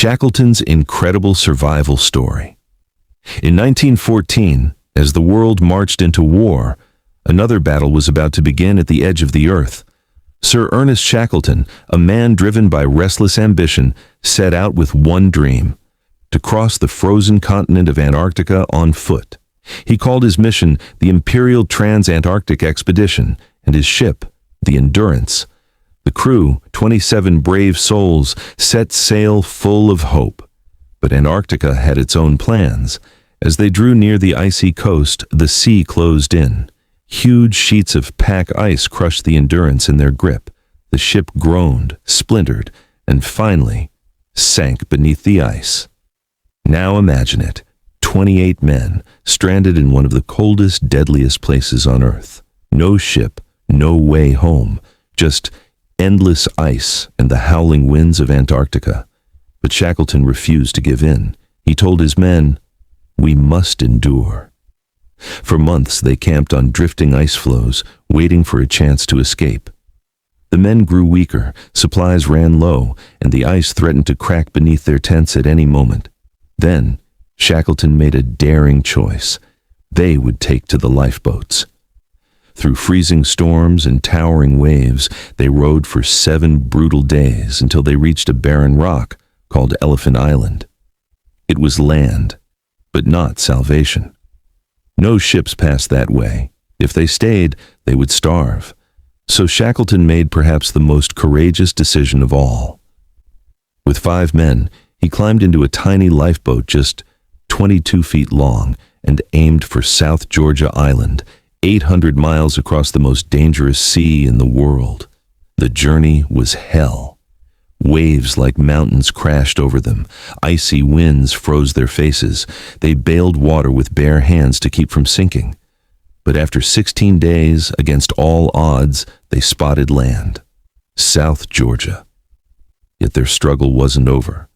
Shackleton's incredible survival story. In 1914, as the world marched into war, another battle was about to begin at the edge of the earth. Sir Ernest Shackleton, a man driven by restless ambition, set out with one dream: to cross the frozen continent of Antarctica on foot. He called his mission the Imperial Trans-Antarctic Expedition, and his ship, the Endurance. The crew, 27 brave souls, set sail full of hope. But Antarctica had its own plans. As they drew near the icy coast, the sea closed in. Huge sheets of pack ice crushed the Endurance in their grip. The ship groaned, splintered, and finally sank beneath the ice. Now imagine it, 28 men stranded in one of the coldest, deadliest places on Earth. No ship, no way home, just endless ice and the howling winds of Antarctica. But Shackleton refused to give in. He told his men, "We must endure." For months they camped on drifting ice floes, waiting for a chance to escape. The men grew weaker, supplies ran low, and the ice threatened to crack beneath their tents at any moment. Then, Shackleton made a daring choice. They would take to the lifeboats. Through freezing storms and towering waves, they rowed for 7 brutal days until they reached a barren rock called Elephant Island. It was land, but not salvation. No ships passed that way. If they stayed, they would starve. So Shackleton made perhaps the most courageous decision of all. With 5 men, he climbed into a tiny lifeboat just 22 feet long and aimed for South Georgia Island, 800 miles across the most dangerous sea in the world. The journey was hell. Waves like mountains crashed over them. Icy winds froze their faces. They bailed water with bare hands to keep from sinking. But after 16 days, against all odds, they spotted land. South Georgia. Yet their struggle wasn't over.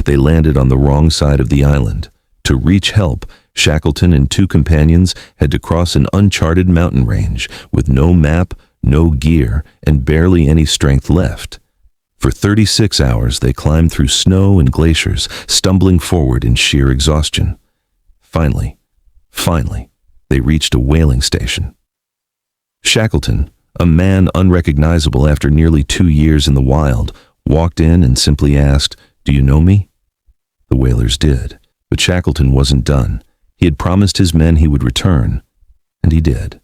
They landed on the wrong side of the island. To reach help, Shackleton and 2 companions had to cross an uncharted mountain range with no map, no gear, and barely any strength left. For 36 hours they climbed through snow and glaciers, stumbling forward in sheer exhaustion. Finally, they reached a whaling station. Shackleton, a man unrecognizable after nearly 2 years in the wild, walked in and simply asked, "Do you know me?" The whalers did, but Shackleton wasn't done. He had promised his men he would return, and he did.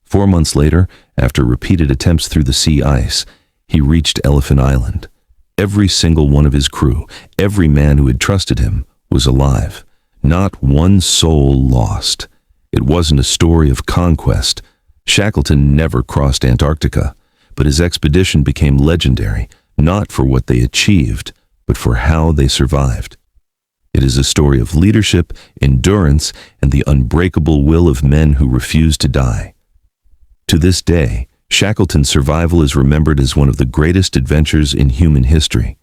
4 months later, after repeated attempts through the sea ice, he reached Elephant Island. Every single one of his crew, every man who had trusted him, was alive. Not one soul lost. It wasn't a story of conquest. Shackleton never crossed Antarctica, but his expedition became legendary, not for what they achieved, but for how they survived. It is a story of leadership, endurance, and the unbreakable will of men who refuse to die. To this day, Shackleton's survival is remembered as one of the greatest adventures in human history.